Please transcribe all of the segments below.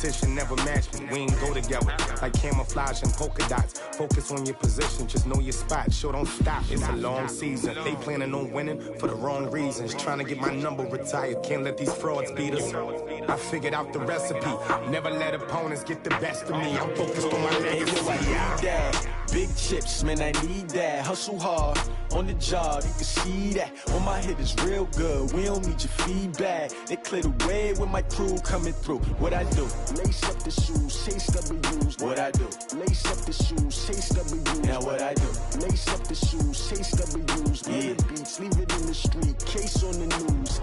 Competition never match me, we ain't go together. Like camouflage and polka dots. Focus on your position, just know your spot. Sure, don't stop, it's a long season. They planning on winning for the wrong reasons. Trying to get my number retired, can't let these frauds beat us. I figured out the recipe, never let opponents get the best of me. I'm focused on my legacy. Big chips, man, I need that. Hustle hard on the job, you can see that. On my hit is real good, we don't need your feedback. They clear the way with my crew coming through. What I do? Lace up the shoes, chase W's. What I do? Lace up the shoes, chase W's. Now what I do? Lace up the shoes, chase W's. Yeah. Beats, leave it in the street, case on the news.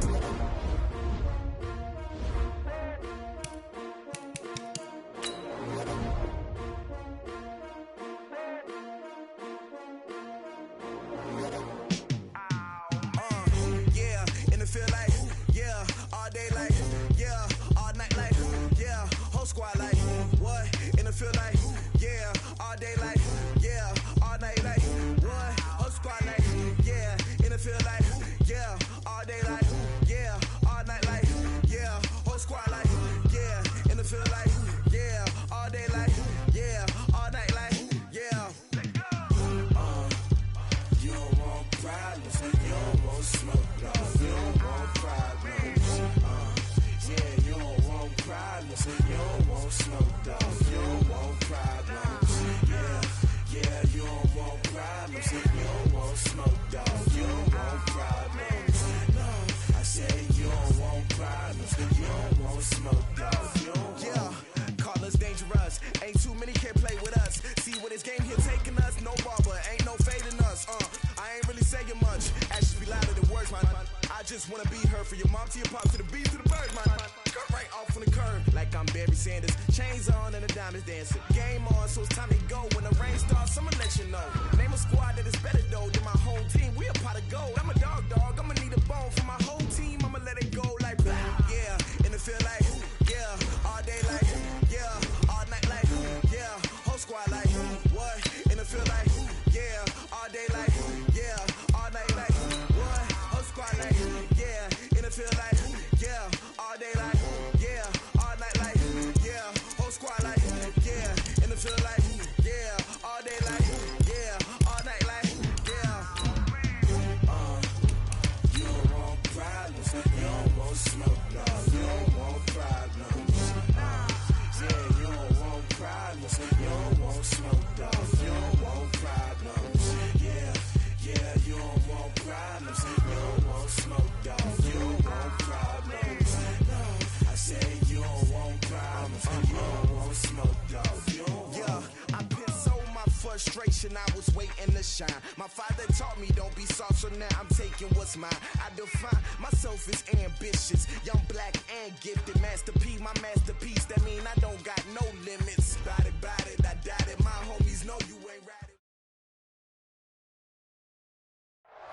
I was waiting to shine. My father taught me don't be soft, so now I'm taking what's mine. I define myself as ambitious, young, black, and gifted. Master P, my masterpiece. That mean I don't got no limits. Bout it, I doubt it. My homies know you ain't right.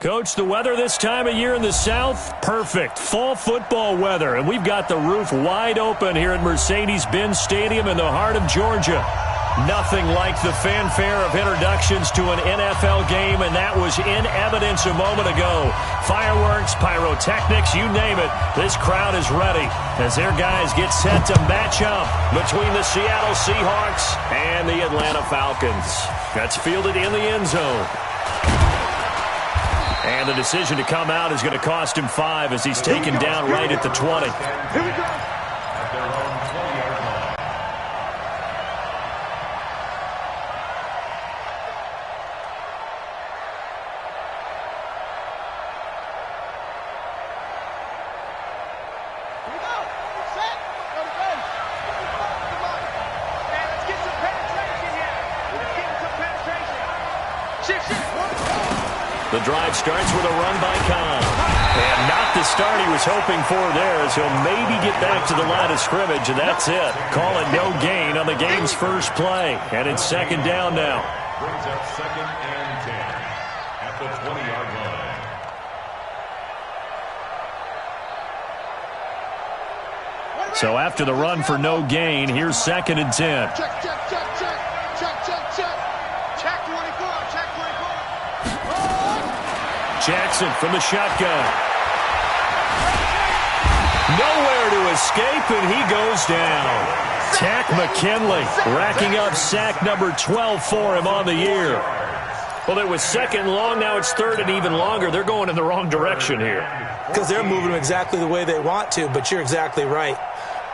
Coach, the weather this time of year in the South, perfect. Fall football weather, and we've got the roof wide open here at Mercedes-Benz Stadium in the heart of Georgia. Nothing like the fanfare of introductions to an NFL game, and that was in evidence a moment ago. Fireworks, pyrotechnics, you name it. This crowd is ready as their guys get set to match up between the Seattle Seahawks and the Atlanta Falcons. That's fielded in the end zone. And the decision to come out is going to cost him 5 as he's taken down right at the 20. Here we go. The drive starts with a run by Khan. And not the start he was hoping for there, as he'll maybe get back to the line of scrimmage, and that's it. Call it no gain on the game's first play. And it's second down now. Brings up 2nd and 10 at the 20-yard line. So after the run for no gain, here's 2nd and 10. Check. Check 24, check 24. Jackson from the shotgun. Nowhere to escape, and he goes down. Tack McKinley racking up sack number 12 for him on the year. Well, it was second and long. Now it's third and even longer. They're going in the wrong direction here. Because they're moving them exactly the way they want to, but you're exactly right.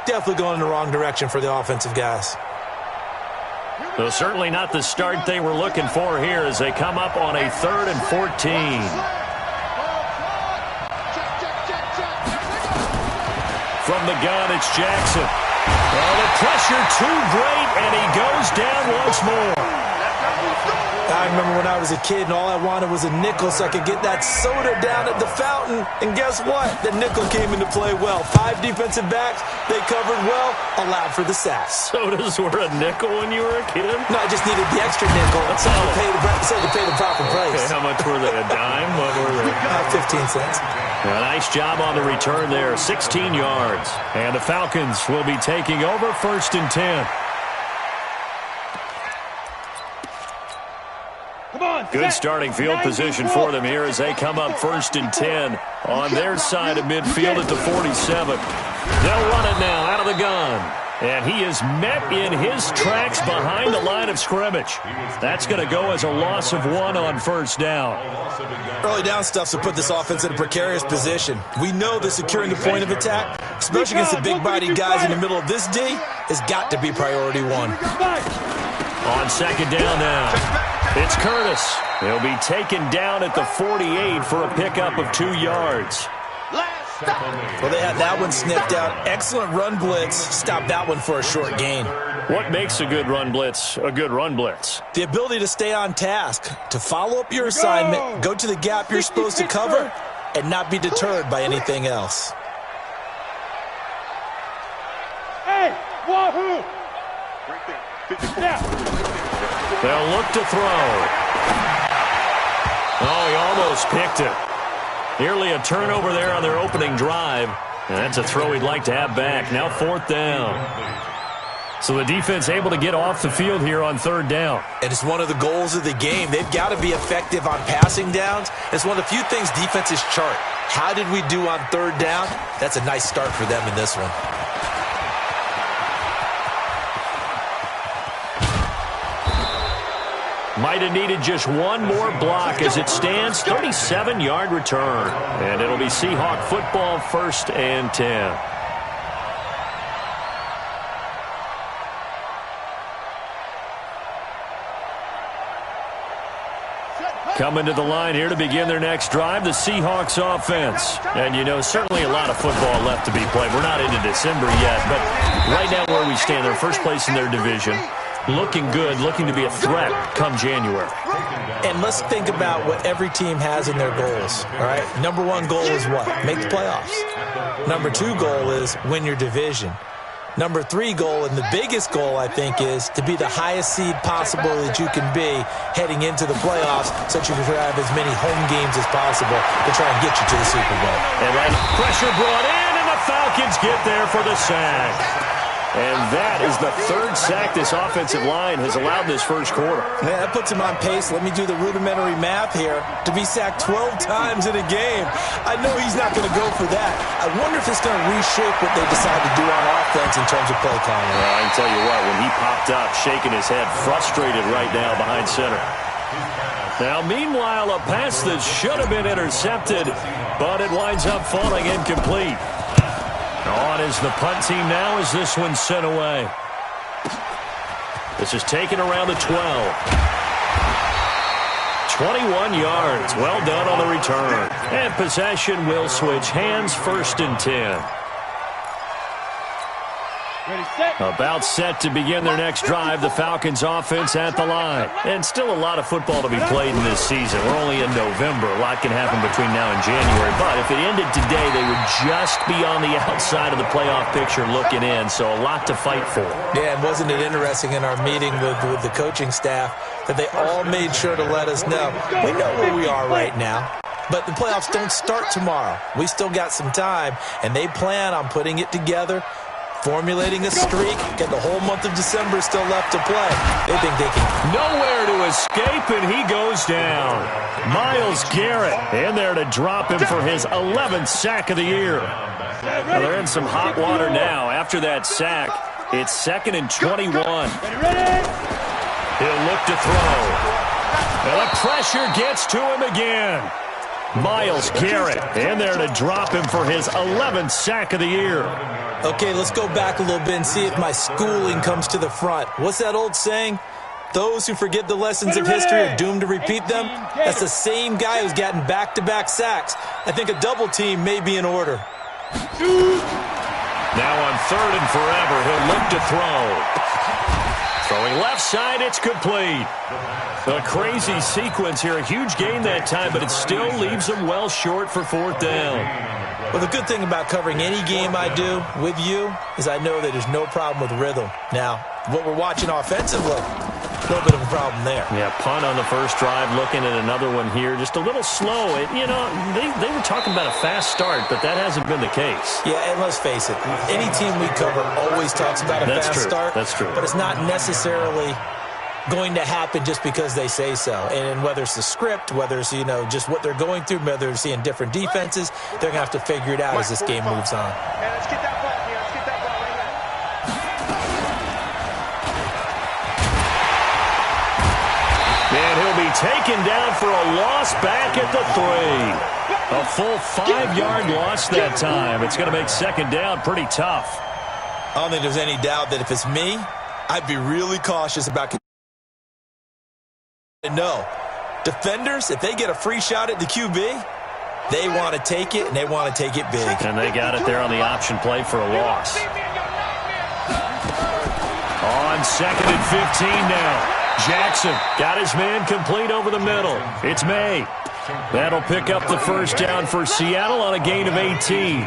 Definitely going in the wrong direction for the offensive guys. So certainly not the start they were looking for here as they come up on a 3rd and 14. From the gun, it's Jackson. Oh, the pressure too great, and he goes down once more. I remember when I was a kid and all I wanted was a nickel so I could get that soda down at the fountain. And guess what? The nickel came into play well. 5 defensive backs, they covered well, allowed for the sack. Sodas were a nickel when you were a kid? No, I just needed the extra nickel so I could pay the proper price. Okay, how much were they? A dime? What were they? 15 cents. A nice job on the return there, 16 yards. And the Falcons will be taking over 1st and 10. Good starting field position for them here as they come up 1st and 10 on their side of midfield at the 47. They'll run it now out of the gun. And he is met in his tracks behind the line of scrimmage. That's going to go as a loss of 1 on 1st down. Early down stuff to put this offense in a precarious position. We know that securing the point of attack, especially against the big-bodied guys in the middle of this D, has got to be priority 1. On 2nd down now. It's Curtis. He'll be taken down at the 48 for a pickup of 2 yards. Well, they had that one sniffed out. Excellent run blitz. Stopped that one for a short gain. What makes a good run blitz a good run blitz? The ability to stay on task, to follow up your assignment, go to the gap you're supposed to cover, and not be deterred by anything else. Hey, wahoo! They'll look to throw. Oh, he almost picked it. Nearly a turnover there on their opening drive. And that's a throw he'd like to have back. Now 4th down. So the defense able to get off the field here on 3rd down. And it's one of the goals of the game. They've got to be effective on passing downs. It's one of the few things defenses chart. How did we do on 3rd down? That's a nice start for them in this one. Might have needed just one more block as it stands. 37-yard return. And it'll be Seahawk football 1st and 10. Coming to the line here to begin their next drive, the Seahawks offense. And, you know, certainly a lot of football left to be played. We're not into December yet, but right now where we stand, they're first place in their division. Looking good, looking to be a threat come January. And let's think about what every team has in their goals, all right? Number 1 goal is what? Make the playoffs. Number 2 goal is win your division. Number 3 goal, and the biggest goal, I think, is to be the highest seed possible that you can be heading into the playoffs so that you can have as many home games as possible to try and get you to the Super Bowl. And that pressure brought in, and the Falcons get there for the sack. And that is the 3rd sack this offensive line has allowed this first quarter. Yeah, that puts him on pace. Let me do the rudimentary math here. To be sacked 12 times in a game. I know he's not going to go for that. I wonder if it's going to reshape what they decide to do on offense in terms of play calling. Well, I can tell you what, when he popped up, shaking his head, frustrated right now behind center. Now, meanwhile, a pass that should have been intercepted, but it winds up falling incomplete. On is the punt team now as this one's sent away. This is taken around the 12. 21 yards. Well done on the return. And possession will switch hands 1st and 10. About set to begin their next drive, the Falcons offense at the line. And still a lot of football to be played in this season. We're only in November. A lot can happen between now and January. But if it ended today, they would just be on the outside of the playoff picture looking in. So a lot to fight for. Yeah, and wasn't it interesting in our meeting with the coaching staff that they all made sure to let us know. We know where we are right now. But the playoffs don't start tomorrow. We still got some time. And they plan on putting it together, formulating a streak, and the whole month of December still left to play. They think they can. Nowhere to escape, and he goes down. Myles Garrett in there to drop him for his 11th sack of the year. Well, they're in some hot water now after that sack. It's 2nd and 21. He'll look to throw. And the pressure gets to him again. Myles Garrett in there to drop him for his 11th sack of the year. Okay, let's go back a little bit and see if my schooling comes to the front. What's that old saying? Those who forget the lessons of history are doomed to repeat them. That's the same guy who's gotten back-to-back sacks. I think a double team may be in order. Now on 3rd and forever, he'll look to throw. Throwing left side, it's complete. A crazy sequence here. A huge gain that time, but it still leaves him well short for 4th down. Well, the good thing about covering any game I do with you is I know that there's no problem with rhythm. Now, what we're watching offensively, a little bit of a problem there. Yeah, punt on the first drive, looking at another one here. Just a little slow. They were talking about a fast start, but that hasn't been the case. Yeah, and let's face it, any team we cover always talks about a fast start. That's true. But it's not necessarily going to happen just because they say so. And whether it's the script, whether it's, just what they're going through, whether they're seeing different defenses, they're going to have to figure it out as this game moves on. Let's get that ball here. Let's get that ball right now. And he'll be taken down for a loss back at the 3. A full 5-yard loss that time. It's going to make 2nd down pretty tough. I don't think there's any doubt that if it's me, I'd be really cautious about. No. Defenders, if they get a free shot at the QB, they want to take it, and they want to take it big. And they got it there on the option play for a loss. On 2nd and 15 now. Jackson got his man complete over the middle. It's May. That'll pick up the 1st down for Seattle on a gain of 18.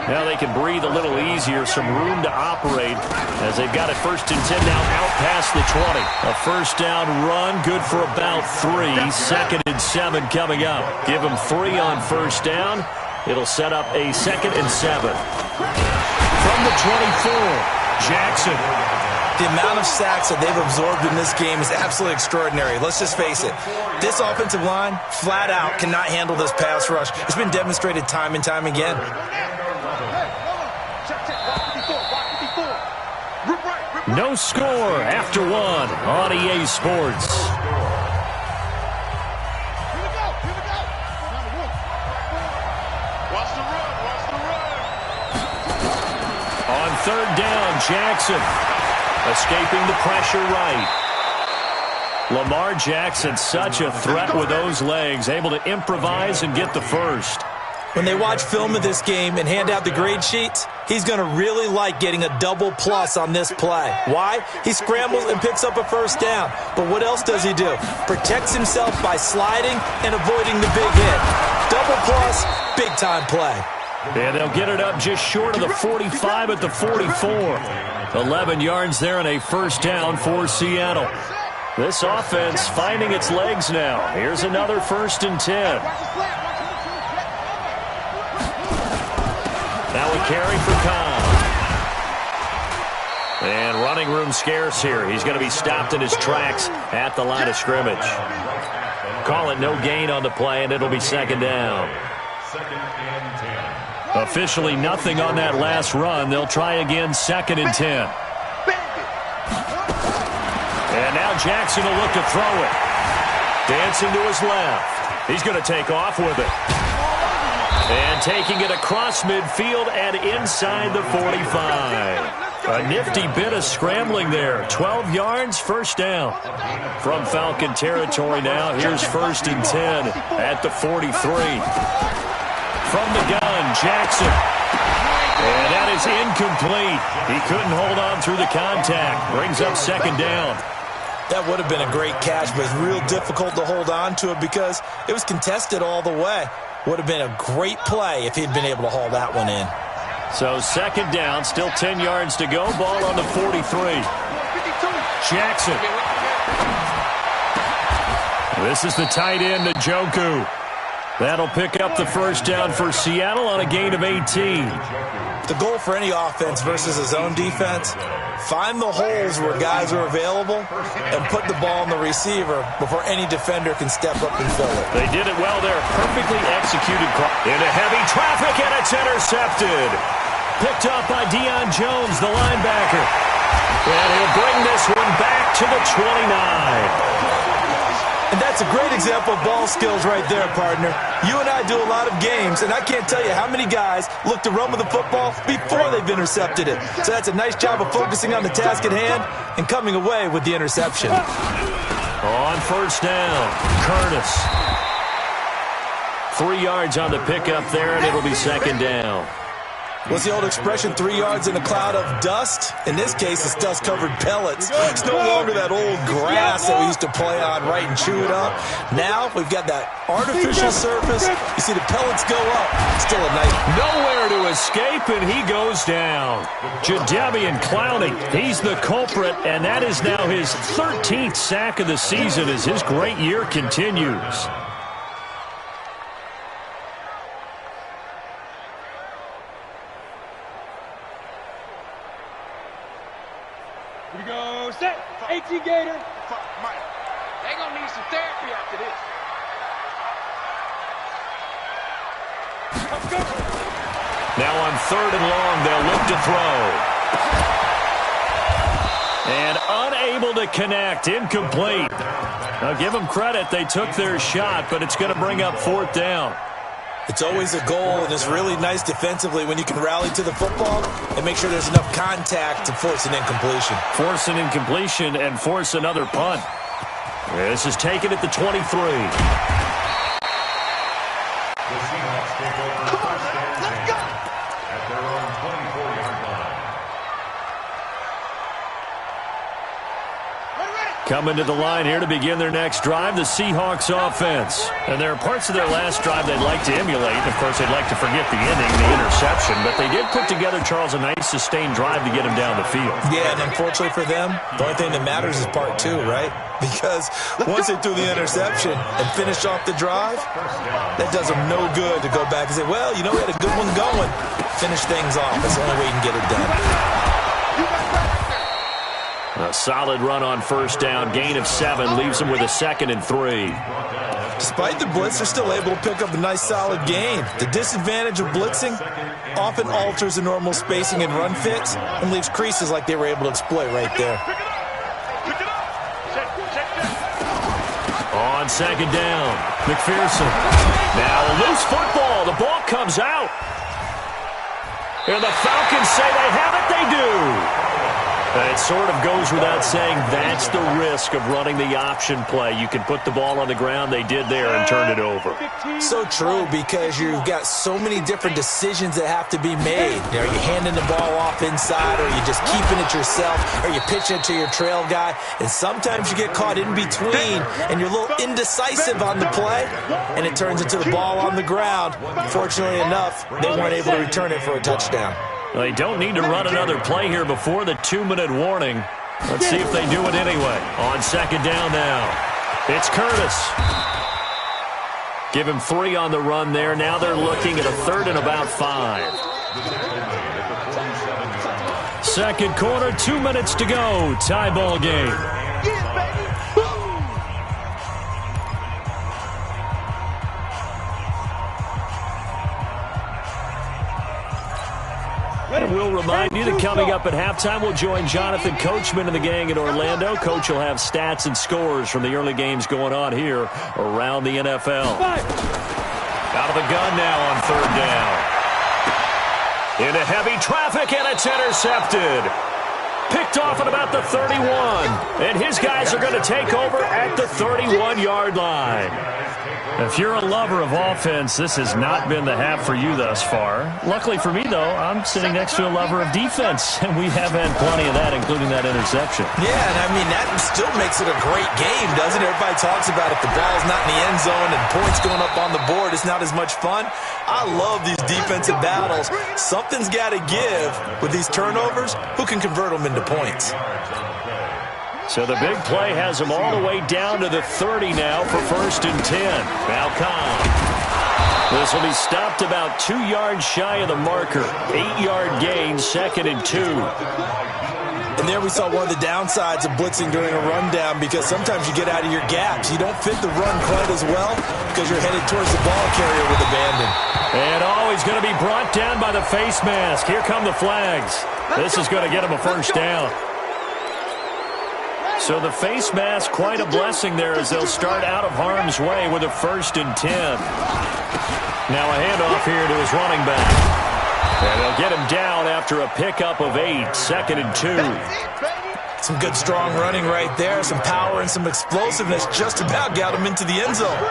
Now they can breathe a little easier, some room to operate as they've got it 1st and 10 now out past the 20. A 1st down run, good for about 3. 2nd and 7 coming up. Give them 3 on 1st down. It'll set up a 2nd and 7. From the 24, Jackson. The amount of sacks that they've absorbed in this game is absolutely extraordinary. Let's just face it. This offensive line, flat out, cannot handle this pass rush. It's been demonstrated time and time again. No score after 1 on EA Sports. On 3rd down, Jackson escaping the pressure right. Lamar Jackson, such a threat with those legs, able to improvise and get the 1st. When they watch film of this game and hand out the grade sheets, he's going to really like getting a double plus on this play. Why? He scrambles and picks up a 1st down. But what else does he do? Protects himself by sliding and avoiding the big hit. Double plus, big-time play. And they'll get it up just short of the 45 at the 44. 11 yards there and a 1st down for Seattle. This offense finding its legs now. Here's another 1st and 10. Now a carry for Khan. And running room scarce here. He's going to be stopped in his tracks at the line of scrimmage. Call it no gain on the play, and it'll be 2nd down. Officially nothing on that last run. They'll try again, 2nd and 10. And now Jackson will look to throw it. Dancing to his left. He's going to take off with it. And taking it across midfield and inside the 45. A nifty bit of scrambling there. 12 yards, 1st down. From Falcon territory now, here's 1st and 10 at the 43. From the gun, Jackson. And that is incomplete. He couldn't hold on through the contact. Brings up 2nd down. That would have been a great catch, but it's real difficult to hold on to it because it was contested all the way. Would have been a great play if he'd been able to haul that one in. So 2nd down, still 10 yards to go. Ball on the 43. Jackson. This is the tight end, Njoku. That'll pick up the 1st down for Seattle on a gain of 18. The goal for any offense versus a zone defense, find the holes where guys are available and put the ball on the receiver before any defender can step up and fill it. They did it well there. Perfectly executed into heavy traffic, and it's intercepted. Picked up by Deion Jones, the linebacker. And he'll bring this one back to the 29. And that's a great example of ball skills right there, partner. You and I do a lot of games, and I can't tell you how many guys look to run with the football before they've intercepted it. So that's a nice job of focusing on the task at hand and coming away with the interception. On first down, Curtis. 3 yards on the pickup there, and it'll be second down. What's the old expression, 3 yards in a cloud of dust? In this case, it's dust-covered pellets. It's no longer that old grass that we used to play on, right, and chew it up. Now we've got that artificial surface. You see the pellets go up. Still a nice... Nowhere to escape, and he goes down. Jadeveon Clowney, he's the culprit, and that is now his 13th sack of the season as his great year continues. Here we go, set, 18 Gator. They gonna need some therapy after this. Let's go. Now on 3rd and long, they'll look to throw. And unable to connect, incomplete. Now give them credit, they took their shot, but it's going to bring up 4th down. It's always a goal, and it's really nice defensively when you can rally to the football and make sure there's enough contact to force an incompletion. Force an incompletion and force another punt. This is taken at the 23. The Seahawks take over first and 10 at their own 24-yard line. Coming to the line here to begin their next drive, the Seahawks offense. And there are parts of their last drive they'd like to emulate. Of course, they'd like to forget the inning, the interception. But they did put together, Charles, a nice sustained drive to get him down the field. Yeah, and unfortunately for them, the only thing that matters is part 2, right? Because once they threw the interception and finished off the drive, that does them no good to go back and say, well, you know, we had a good one going. Finish things off. That's the only way you can get it done. A solid run on first down. Gain of 7 leaves them with a 2nd and 3. Despite the blitz, they're still able to pick up a nice solid gain. The disadvantage of blitzing often alters the normal spacing and run fits and leaves creases like they were able to exploit right there. On 2nd down, McPherson. Now a loose football. The ball comes out. And the Falcons say they have it. They do. It sort of goes without saying that's the risk of running the option play. You can put the ball on the ground. They did there and turned it over. So true, because you've got so many different decisions that have to be made. Are you handing the ball off inside, or are you just keeping it yourself, or you pitch it to your trail guy? And sometimes you get caught in between, and you're a little indecisive on the play, and it turns into the ball on the ground. Fortunately enough, they weren't able to return it for a touchdown. They don't need to run another play here before the 2-minute warning. Let's see if they do it anyway. On 2nd down now. It's Curtis. Give him 3 on the run there. Now they're looking at a 3rd and about 5. 2nd quarter, 2 minutes to go. Tie ball game. And we'll remind you that coming up at halftime, we'll join Jonathan Coachman and the gang in Orlando. Coach will have stats and scores from the early games going on here around the NFL. Out of the gun now on 3rd down. Into heavy traffic, and it's intercepted. Picked off at about the 31. And his guys are going to take over at the 31-yard line. If you're a lover of offense, this has not been the half for you thus far. Luckily for me, though, I'm sitting next to a lover of defense, and we have had plenty of that, including that interception. Yeah, and I mean, that still makes it a great game, doesn't it? Everybody talks about if the ball's not in the end zone and points going up on the board, it's not as much fun. I love these defensive battles. Something's got to give with these turnovers. Who can convert them into points? So the big play has them all the way down to the 30 now for 1st and 10. Falcons. This will be stopped about 2 yards shy of the marker. 8-yard gain, 2nd and 2. And there we saw one of the downsides of blitzing during a rundown, because sometimes you get out of your gaps. You don't fit the run quite as well because you're headed towards the ball carrier with abandon. And he's going to be brought down by the face mask. Here come the flags. This is going to get him a first down. So the face mask, quite a blessing there as they'll start out of harm's way with a 1st and 10. Now a handoff here to his running back. And they'll get him down after a pickup of 8, 2nd and 2. Some good, strong running right there. Some power and some explosiveness just about got him into the end zone.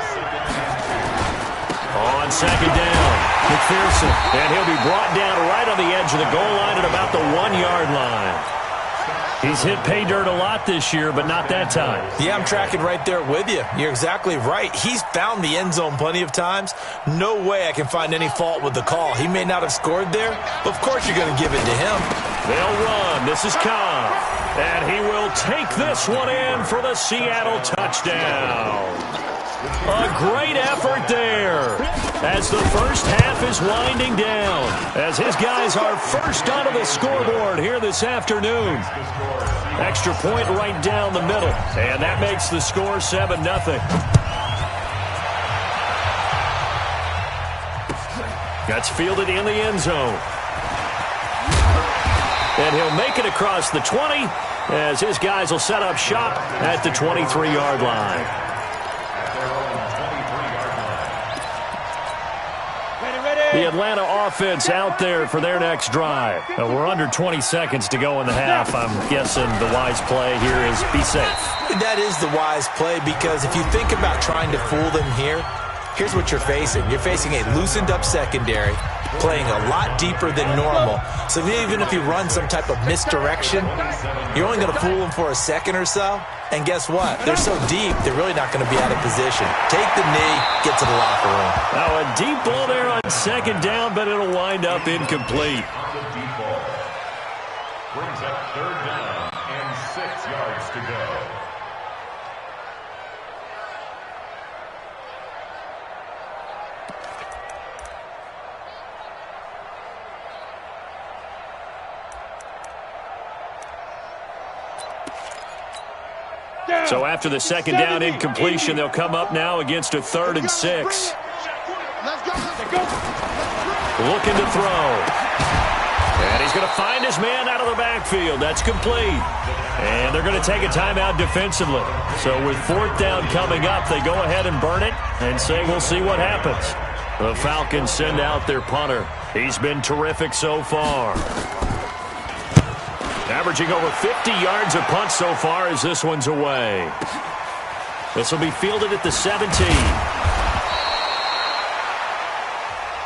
On 2nd down, McPherson. And he'll be brought down right on the edge of the goal line at about the 1-yard line. He's hit pay dirt a lot this year, but not that time. Yeah, I'm tracking right there with you. You're exactly right. He's found the end zone plenty of times. No way I can find any fault with the call. He may not have scored there, but of course you're going to give it to him. They'll run. This is Cobb. And he will take this one in for the Seattle touchdown. A great effort there as the first half is winding down, as his guys are first onto the scoreboard here this afternoon. Extra point right down the middle, and that makes the score 7-0. That's fielded in the end zone. And he'll make it across the 20 as his guys will set up shop at the 23-yard line. The Atlanta offense out there for their next drive. We're under 20 seconds to go in the half. I'm guessing the wise play here is be safe. That is the wise play, because if you think about trying to fool them here, here's what you're facing. You're facing a loosened-up secondary, playing a lot deeper than normal. So even if you run some type of misdirection, you're only going to fool them for a second or so. And guess what? They're so deep, they're really not going to be out of position. Take the knee, get to the locker room. Now a deep ball there on 2nd down, but it'll wind up incomplete. Brings up 3rd down and 6 yards to go. So after the 2nd down incompletion, they'll come up now against a 3rd and 6. Looking to throw. And he's going to find his man out of the backfield. That's complete. And they're going to take a timeout defensively. So with 4th down coming up, they go ahead and burn it and say we'll see what happens. The Falcons send out their punter. He's been terrific so far. Averaging over 50 yards a punt so far as this one's away. This will be fielded at the 17.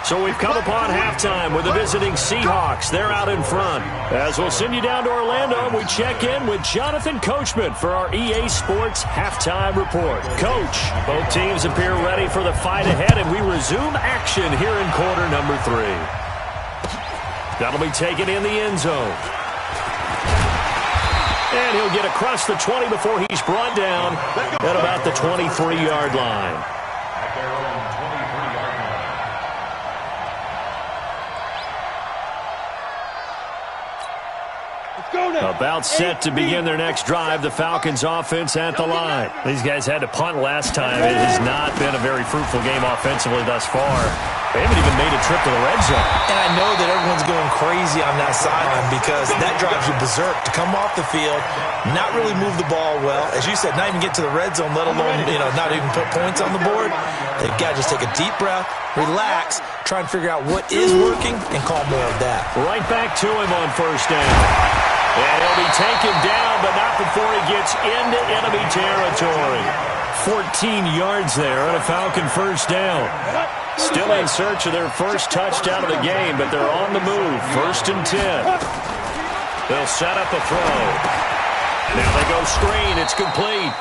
So we've come upon halftime with the visiting Seahawks. They're out in front. As we'll send you down to Orlando, we check in with Jonathan Coachman for our EA Sports Halftime Report. Coach, both teams appear ready for the fight ahead, and we resume action here in quarter number 3. That'll be taken in the end zone. And he'll get across the 20 before he's brought down at about the 23-yard line. At their own 23-yard line. Let's go now. About set to begin their next drive, the Falcons offense at the line. These guys had to punt last time. It has not been a very fruitful game offensively thus far. They haven't even made a trip to the red zone. And I know that everyone's going crazy on that sideline because that drives you berserk. To come off the field, not really move the ball well. As you said, not even get to the red zone, let alone, not even put points on the board. They've got to just take a deep breath, relax, try and figure out what is working, and call more of that. Right back to him on 1st down. And he'll be taken down, but not before he gets into enemy territory. 14 yards there on a Falcon 1st down. Still in search of their first touchdown of the game, but they're on the move. 1st and 10. They'll set up a throw. Now they go screen. It's complete.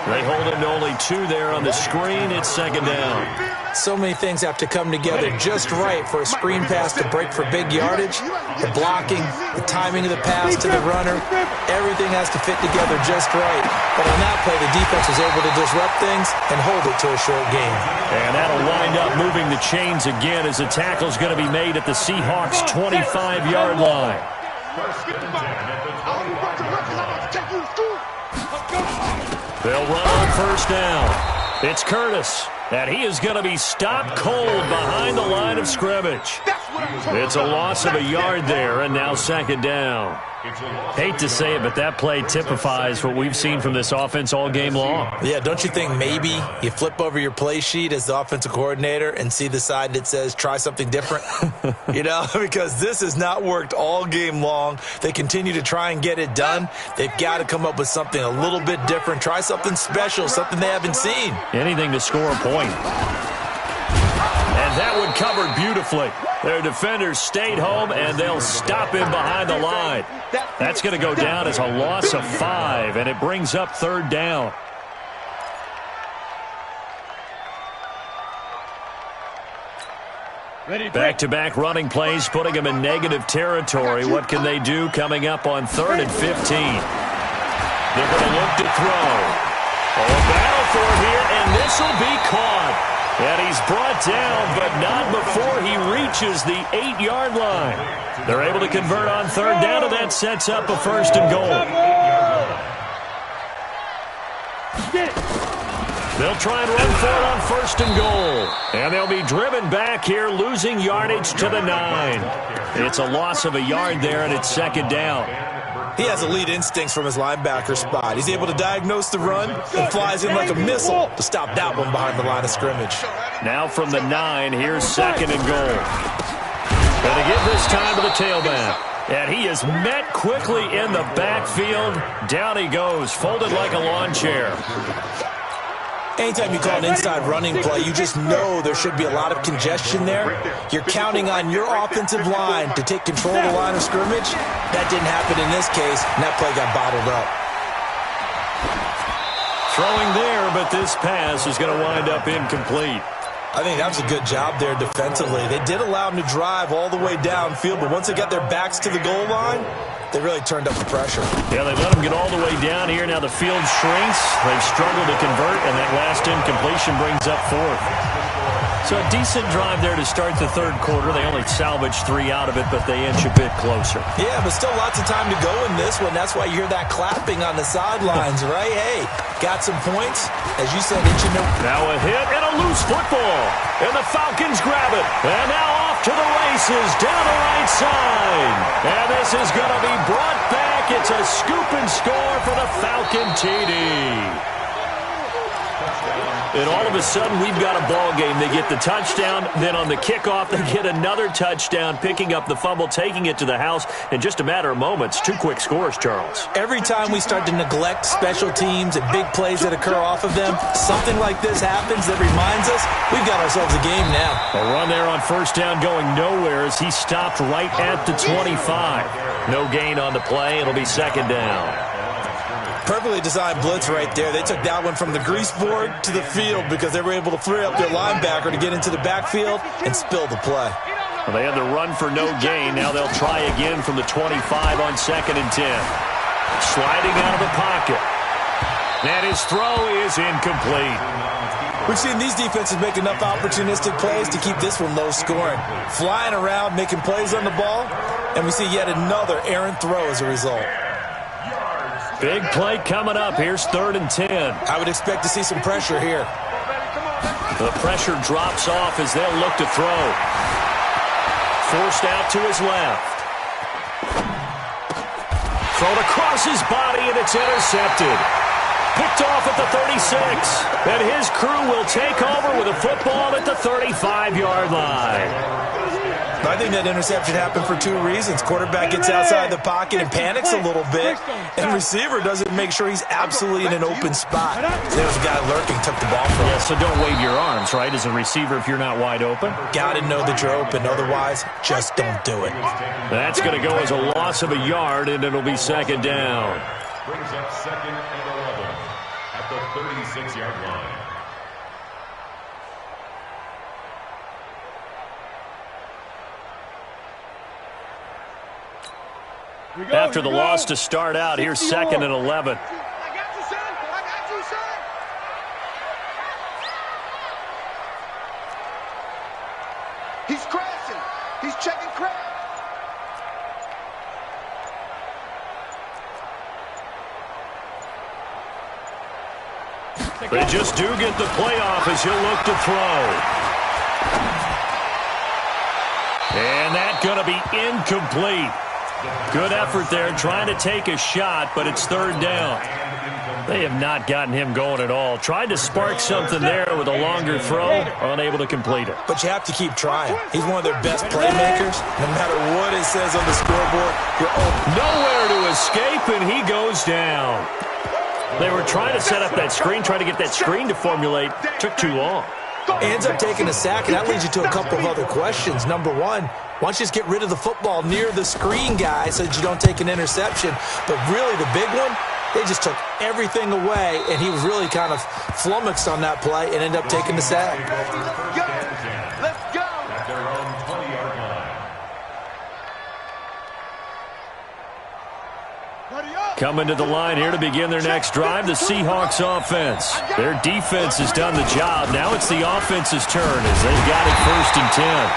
They hold him to only 2 there on the screen. It's 2nd down. So many things have to come together just right for a screen pass to break for big yardage. The blocking, the timing of the pass to the runner, everything has to fit together just right. But on that play, the defense was able to disrupt things and hold it to a short game. And that'll wind up moving the chains again as the tackle's going to be made at the Seahawks' 25-yard line. They'll run on 1st down. It's Curtis. And he is going to be stopped cold behind the line of scrimmage. It's a loss of a yard there, and now second down. Hate to say it, but that play typifies what we've seen from this offense all game long. Yeah, don't you think maybe you flip over your play sheet as the offensive coordinator and see the side that says try something different? You know, because this has not worked all game long. They continue to try and get it done. They've got to come up with something a little bit different. Try something special, something they haven't seen. Anything to score a point. And that one covered beautifully. Their defenders stayed home, and they'll stop him behind the line. That's going to go down as a loss of 5, and it brings up third down. Back-to-back running plays, putting them in negative territory. What can they do coming up on 3rd and 15? They're going to look to throw. A battle for it here, and this will be caught. And he's brought down, but not before he reaches the 8-yard line. They're able to convert on third down, and that sets up a 1st and goal. They'll try and run for it on 1st and goal. And they'll be driven back here, losing yardage to the 9. It's a loss of a yard there, and it's second down. He has elite instincts from his linebacker spot. He's able to diagnose the run and flies in like a missile to stop that one behind the line of scrimmage. Now from the 9, here's 2nd and goal. Going to give this time to the tailback. And he is met quickly in the backfield. Down he goes, folded like a lawn chair. Anytime you call an inside running play, you just know there should be a lot of congestion there. You're counting on your offensive line to take control of the line of scrimmage. That didn't happen in this case, and that play got bottled up. Throwing there, but this pass is going to wind up incomplete. I think that was a good job there defensively. They did allow them to drive all the way downfield, but once they got their backs to the goal line, they really turned up the pressure. Yeah, they let them get all the way down here. Now the field shrinks. They've struggled to convert, and that last incompletion brings up 4th. So a decent drive there to start the third quarter. They only salvaged 3 out of it, but they inch a bit closer. Yeah, but still lots of time to go in this one. That's why you hear that clapping on the sidelines, right? Hey, got some points. As you said, inching them. Now a hit and a loose football. And the Falcons grab it. And now off to the races down the right side. And this is going to be brought back. It's a scoop and score for the Falcon TD. And all of a sudden, we've got a ball game. They get the touchdown. Then on the kickoff, they get another touchdown, picking up the fumble, taking it to the house in just a matter of moments. 2 quick scores, Charles. Every time we start to neglect special teams and big plays that occur off of them, something like this happens that reminds us we've got ourselves a game now. A run there on 1st down going nowhere as he stopped right at the 25. No gain on the play. It'll be 2nd down. Perfectly designed blitz right there. They took that one from the grease board to the field because they were able to free up their linebacker to get into the backfield and spill the play. Well, they had the run for no gain. Now they'll try again from the 25 on 2nd and 10. Sliding out of the pocket. And his throw is incomplete. We've seen these defenses make enough opportunistic plays to keep this one low scoring. Flying around, making plays on the ball, and we see yet another errant throw as a result. Big play coming up. Here's 3rd and 10. I would expect to see some pressure here. The pressure drops off as they'll look to throw. Forced out to his left. Thrown across his body, and it's intercepted. Picked off at the 36. And his crew will take over with a football at the 35-yard line. I think that interception happened for 2 reasons. Quarterback gets outside the pocket and panics a little bit, and receiver doesn't make sure he's absolutely in an open spot. There was a guy lurking, took the ball from him. Yeah, so don't wave your arms, right, as a receiver if you're not wide open. Got to know that you're open. Otherwise, just don't do it. That's going to go as a loss of a yard, and it'll be 2nd down. Brings up 2nd and 11 at the 36-yard line. After the loss to start out, here's 2nd and 11. I got you, son. I got you, son. He's crashing. He's checking crash. They just do get the playoff as he'll look to throw. And that's going to be incomplete. Good effort there trying to take a shot, but it's third down. They have not gotten him going at all. Tried to spark something there with a longer throw, unable to complete it. But you have to keep trying. He's one of their best playmakers. No matter what it says on the scoreboard, you're open. Nowhere to escape, and he goes down. They were trying to set up that screen, trying to get that screen to formulate. Took too long. Ends up taking a sack, and that leads you to a couple of other questions. Number one, why don't you just get rid of the football near the screen guy so that you don't take an interception? But really, the big one, they just took everything away, and he was really kind of flummoxed on that play and ended up taking the sack. Let's go. At their own 20-yard line. Coming to the line here to begin their next drive, the Seahawks offense. Their defense has done the job. Now it's the offense's turn as they've got it 1st and 10.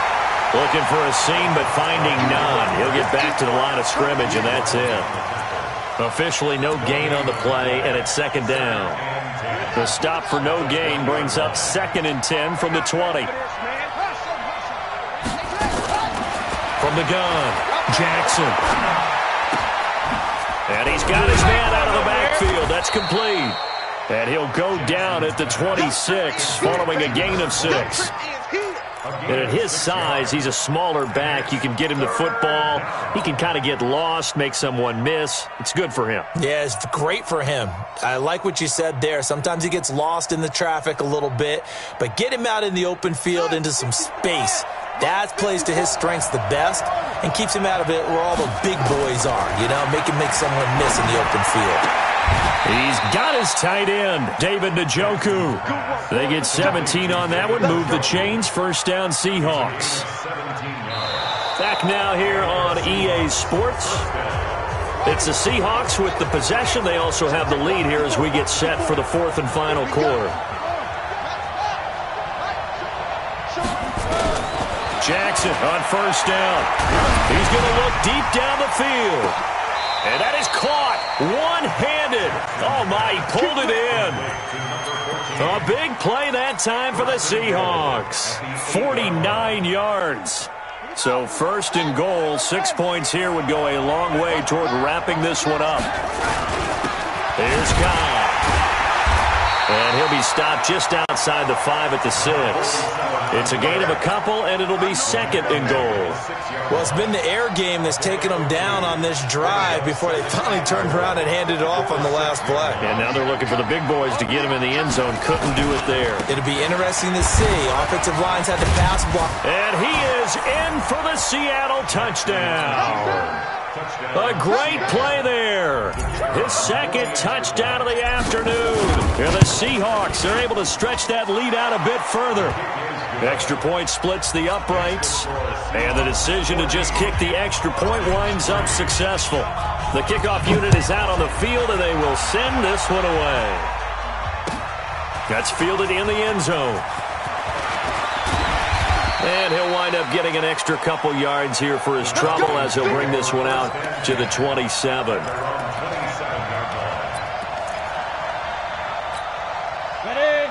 Looking for a seam, but finding none. He'll get back to the line of scrimmage, and that's it. Officially no gain on the play, and it's 2nd down. The stop for no gain brings up 2nd and 10 from the 20. From the gun, Jackson. And he's got his man out of the backfield. That's complete. And he'll go down at the 26 following a gain of 6. And at his size, he's a smaller back. You can get him the football. He can kind of get lost, make someone miss. It's good for him. Yeah, it's great for him. I like what you said there. Sometimes he gets lost in the traffic a little bit, but get him out in the open field into some space. That plays to his strengths the best and keeps him out of it where all the big boys are, make someone miss in the open field. He's got his tight end, David Njoku. They get 17 on that one, move the chains, 1st down Seahawks. Back now here on EA Sports. It's the Seahawks with the possession. They also have the lead here as we get set for the 4th and final quarter. Jackson on 1st down. He's going to look deep down the field. And that is caught one-handed. Oh, my, he pulled it in. A big play that time for the Seahawks. 49 yards. So 1st and goal, 6 points here would go a long way toward wrapping this one up. Here's Kyle. And he'll be stopped just outside the 5 at the 6. It's a gain of a couple, and it'll be 2nd and goal. Well, it's been the air game that's taken them down on this drive before they finally turned around and handed it off on the last play. And now they're looking for the big boys to get him in the end zone. Couldn't do it there. It'll be interesting to see. Offensive lines had to pass block. And he is in for the Seattle touchdown. A great play there. His 2nd touchdown of the afternoon. And the Seahawks are able to stretch that lead out a bit further. Extra point splits the uprights. And the decision to just kick the extra point winds up successful. The kickoff unit is out on the field, and they will send this one away. That's fielded in the end zone. And he'll wind up getting an extra couple yards here for his trouble as he'll bring this one out to the 27.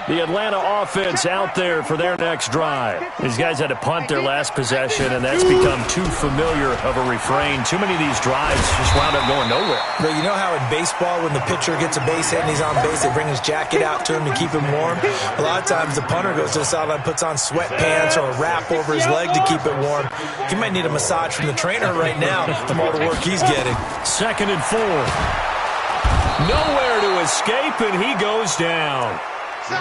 The Atlanta offense out there for their next drive. These guys had to punt their last possession, and that's become too familiar of a refrain. Too many of these drives just wound up going nowhere. But you know how in baseball, when the pitcher gets a base hit and he's on base, they bring his jacket out to him to keep him warm? A lot of times the punter goes to the sideline, puts on sweatpants or a wrap over his leg to keep it warm. He might need a massage from the trainer right now from all the work he's getting. 2nd and 4. Nowhere to escape, and he goes down.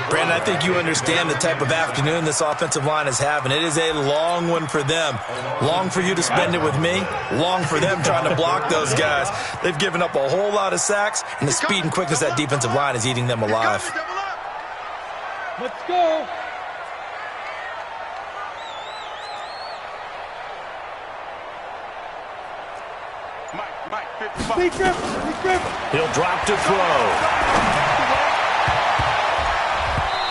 Brandon, I think you understand the type of afternoon this offensive line is having. It is a long one for them. Long for you to spend it with me. Long for them trying to block those guys. They've given up a whole lot of sacks, and the speed and quickness of that defensive line is eating them alive. Let's go. He'll drop to throw.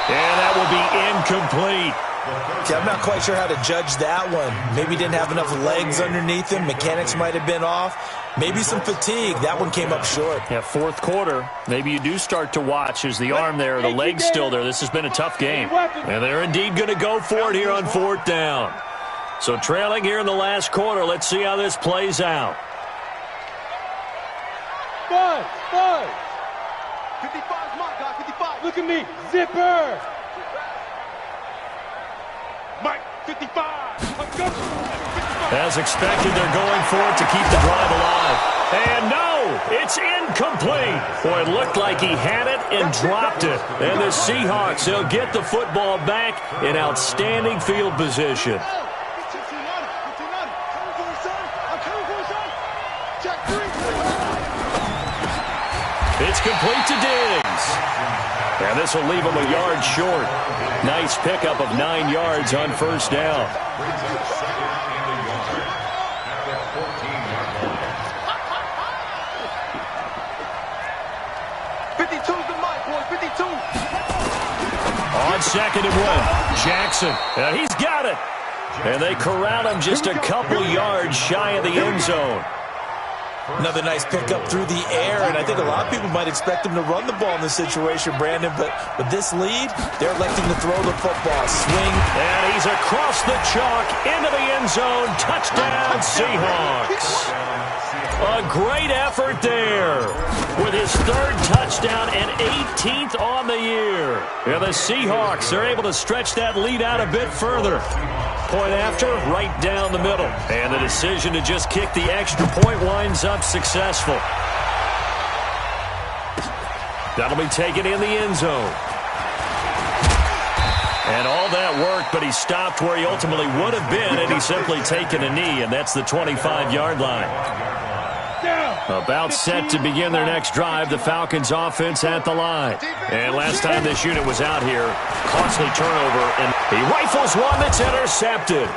And that will be incomplete. Okay, I'm not quite sure how to judge that one. Maybe didn't have enough legs underneath him. Mechanics might have been off. Maybe some fatigue. That one came up short. Yeah, fourth quarter. Maybe you do start to watch as the arm there, the leg's still there. This has been a tough game. And they're indeed going to go for it here on fourth down. So trailing here in the last quarter. Let's see how this plays out. 5. 55's my guy, 55. Look at me. Zipper. Mike, 55. As expected, they're going for it to keep the drive alive. And no, it's incomplete. Boy, it looked like he had it and dropped it. And the Seahawks, they'll get the football back in outstanding field position. It's complete to Diggs. And this will leave him a yard short. Nice pickup of 9 yards on first down. 52's the mic, boy. 52. On second and 1, Jackson. And he's got it. And they corral him just a couple yards shy of the end zone. Another nice pickup through the air, and I think a lot of people might expect him to run the ball in this situation, Brandon, but with this lead, they're electing to throw the football. Swing. And he's across the chalk into the end zone. Touchdown, Seahawks. A great effort there with his third touchdown and 18th on the year. And the Seahawks are able to stretch that lead out a bit further. Point after, right down the middle. And the decision to just kick the extra point winds up successful. That'll be taken in the end zone. And all that worked, but he stopped where he ultimately would have been, and he's simply taken a knee, and that's the 25-yard line. About set to begin their next drive, the Falcons offense at the line. And last time this unit was out here, costly turnover, and he rifles one that's intercepted.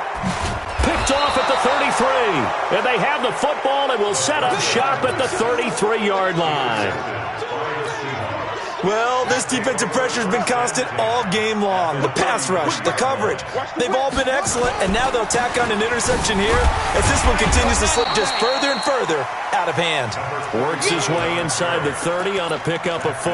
Picked off at the 33. And they have the football and will set up shop at the 33-yard line. Well, this defensive pressure has been constant all game long. The pass rush, the coverage, they've all been excellent, and now they'll tack on an interception here as this one continues to slip just further and further out of hand. Works his way inside the 30 on a pickup of 4.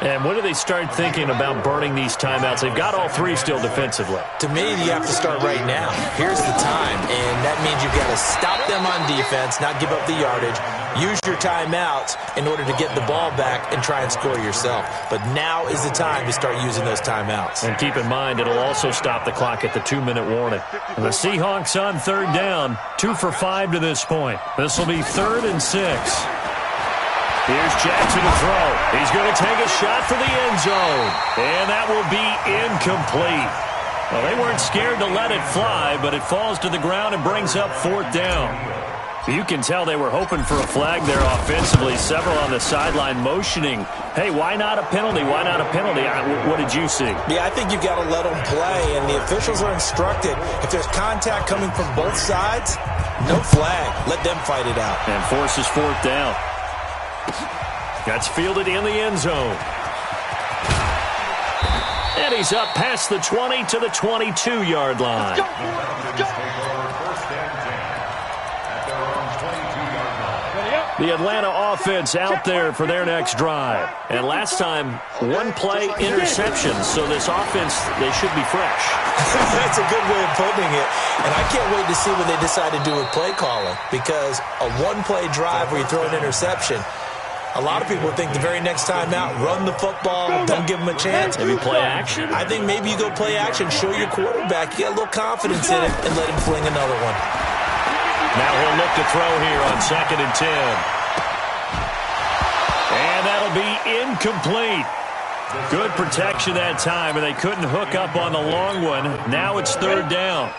And when do they start thinking about burning these timeouts? They've got all 3 still defensively. To me, you have to start right now. Here's the time, and that means you've got to stop them on defense, not give up the yardage. Use your timeouts in order to get the ball back and try and score yourself. But now is the time to start using those timeouts. And keep in mind, it'll also stop the clock at the 2-minute warning. And the Seahawks on third down, 2 for 5 to this point. This will be 3rd and 6. Here's Jackson to throw. He's going to take a shot for the end zone. And that will be incomplete. Well, they weren't scared to let it fly, but it falls to the ground and brings up 4th down. You can tell they were hoping for a flag there offensively. Several on the sideline motioning, hey, why not a penalty? Why not a penalty? What did you see? Yeah, I think you've got to let them play, and the officials are instructed. If there's contact coming from both sides, no flag. Let them fight it out. And forces 4th down. That's fielded in the end zone. And he's up past the 20 to the 22-yard line. The Atlanta offense out there for their next drive. And last time, 1-play interceptions. So this offense, they should be fresh. That's a good way of putting it. And I can't wait to see what they decide to do with play calling. Because a 1-play drive where you throw an interception, a lot of people think the very next time out, run the football, don't give them a chance. Maybe play action? I think maybe you go play action, show your quarterback, you got a little confidence in it, and let him fling another one. Now he'll look to throw here on 2nd and 10. And that'll be incomplete. Good protection that time, and they couldn't hook up on the long one. Now it's 3rd down.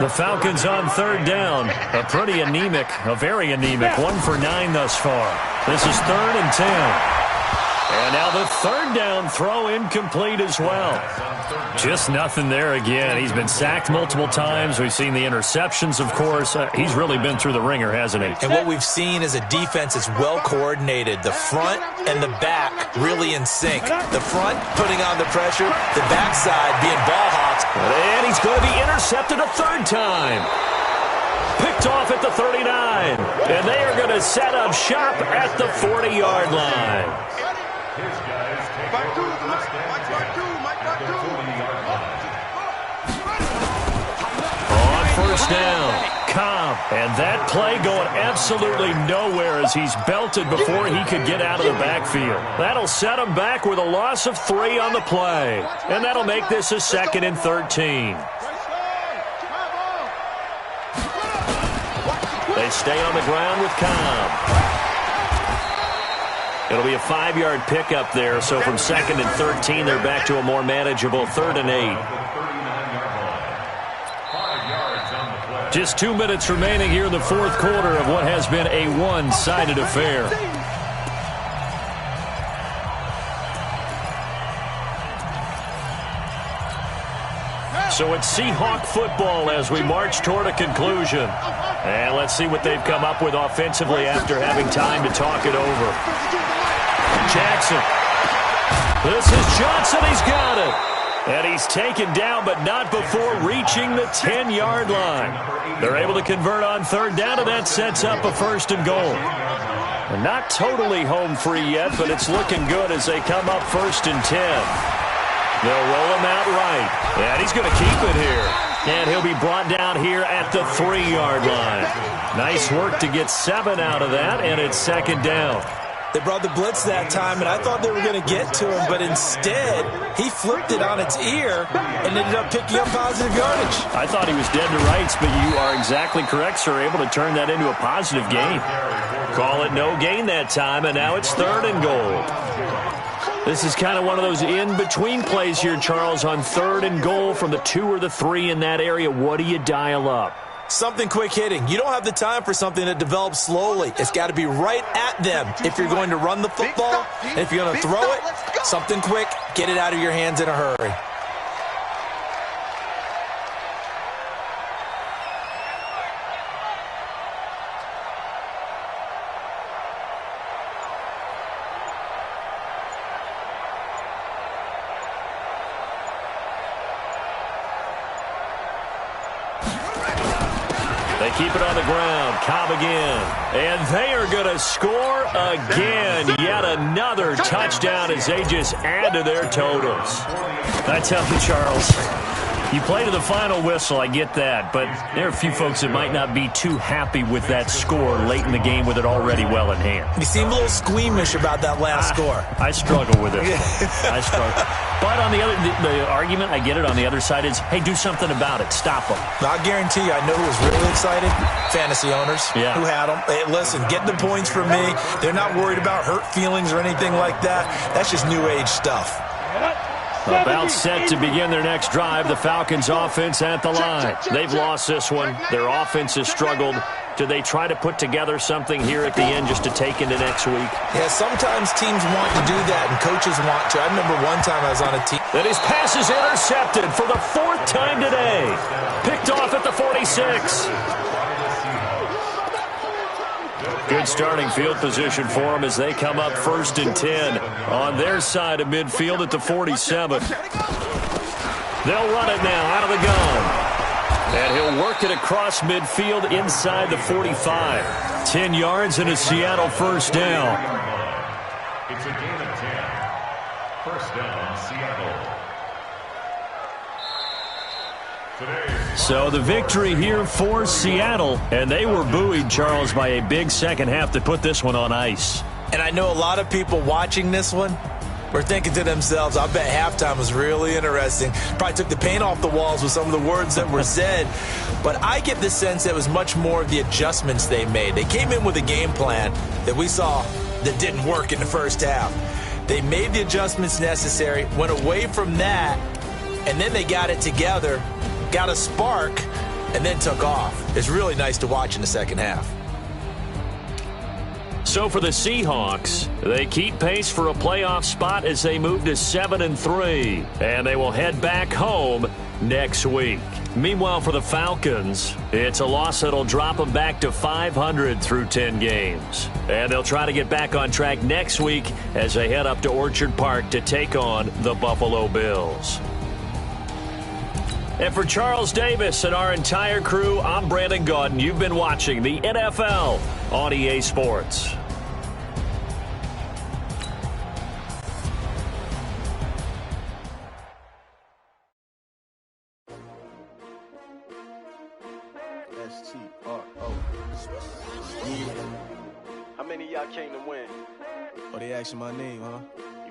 The Falcons on 3rd down. A pretty anemic, a very anemic 1 for 9 thus far. This is 3rd and 10. And now the third down throw incomplete as well. Just nothing there again. He's been sacked multiple times. We've seen the interceptions, of course. He's really been through the ringer, hasn't he? And what we've seen is a defense that's well coordinated. The front and the back really in sync. The front putting on the pressure, the backside being ball hawks. And he's going to be intercepted a third time. Picked off at the 39. And they are going to set up shop at the 40-yard line. His guys take over the first down at the 40-yard line. On first down, Cobb. And that play going absolutely nowhere as he's belted before he could get out of the backfield. That'll set him back with a loss of 3 on the play. And that'll make this a 2nd and 13. They stay on the ground with Cobb. It'll be a 5-yard pickup there, so from 2nd and 13, they're back to a more manageable 3rd and 8. Just 2 minutes remaining here in the fourth quarter of what has been a one-sided affair. So it's Seahawk football as we march toward a conclusion. And let's see what they've come up with offensively after having time to talk it over. Jackson. This is Johnson. He's got it. And he's taken down, but not before reaching the 10-yard line. They're able to convert on 3rd down, and that sets up a 1st and goal. They're not totally home free yet, but it's looking good as they come up 1st and 10. They'll roll him out right. And he's going to keep it here. And he'll be brought down here at the 3-yard line. Nice work to get 7 out of that, and it's 2nd down. They brought the blitz that time, and I thought they were going to get to him, but instead, he flipped it on its ear and ended up picking up positive yardage. I thought he was dead to rights, but you are exactly correct, sir, able to turn that into a positive gain. Call it no gain that time, and now it's 3rd and goal. This is kind of one of those in-between plays here, Charles, on 3rd and goal from the 2 or the 3 in that area. What do you dial up? Something quick hitting. You don't have the time for something that develops slowly. It's got to be right at them if you're going to run the football. And if you're going to throw it, something quick, get it out of your hands in a hurry. They keep it on the ground. Cobb again. And they are going to score again. Yet another touchdown as they just add to their totals. I tell you, Charles, you play to the final whistle, I get that. But there are a few folks that might not be too happy with that score late in the game with it already well in hand. You seem a little squeamish about that last score. I struggle with it. I struggle. But on the other, the argument, I get it, on the other side is, hey, do something about it. Stop them. I guarantee you, I know who was really excited. Fantasy owners who had them. Hey, listen, get the points from me. They're not worried about hurt feelings or anything like that. That's just new age stuff. About set to begin their next drive, the Falcons offense at the line. They've lost this one. Their offense has struggled. Do they try to put together something here at the end just to take into next week? Yeah, sometimes teams want to do that and coaches want to. I remember one time I was on a team. Then his pass is intercepted for the 4th time today. Picked off at the 46. Good starting field position for them as they come up 1st and 10 on their side of midfield at the 47. They'll run it now out of the gun. And he'll work it across midfield inside the 45. 10 yards and a Seattle 1st down. It's a gain of 10. 1st down, Seattle. So the victory here for Seattle. And they were buoyed, Charles, by a big second half to put this one on ice. And I know a lot of people watching this one were thinking to themselves, I bet halftime was really interesting. Probably took the paint off the walls with some of the words that were said. But I get the sense that it was much more of the adjustments they made. They came in with a game plan that we saw that didn't work in the first half. They made the adjustments necessary, went away from that, and then they got it together, got a spark, and then took off. It's really nice to watch in the second half. So for the Seahawks, they keep pace for a playoff spot as they move to 7-3, and they will head back home next week. Meanwhile, for the Falcons, it's a loss that'll drop them back to 500 through 10 games. And they'll try to get back on track next week as they head up to Orchard Park to take on the Buffalo Bills. And for Charles Davis and our entire crew, I'm Brandon Gaudin. You've been watching the NFL on EA Sports. S-T-R-O. Yeah. How many of y'all came to win? Oh, they asking my name, huh?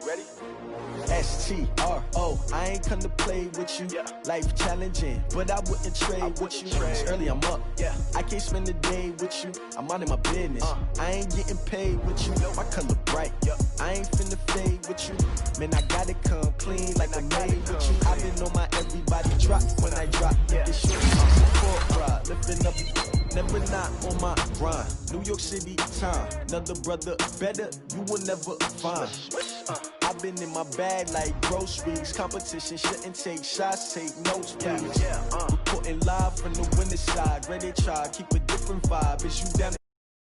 You ready? S-T-R-O. I ain't come to play with you. Yeah. Life challenging, but I wouldn't trade with you. It's early, I'm up. Yeah. I can't spend the day with you. I'm out in my business. I ain't getting paid with you. My color bright. I ain't finna fade with you. Man, I gotta come clean like I made with you. I been on my everybody drop when I drop. Yeah. This shit support ride. Lifting up. Never not on my grind. New York City time. Another brother better you will never find. I've been in my bag like groceries. Competition shouldn't take shots, take notes, please. Reporting live from the winning side. Ready to try, keep a different vibe. Is you down to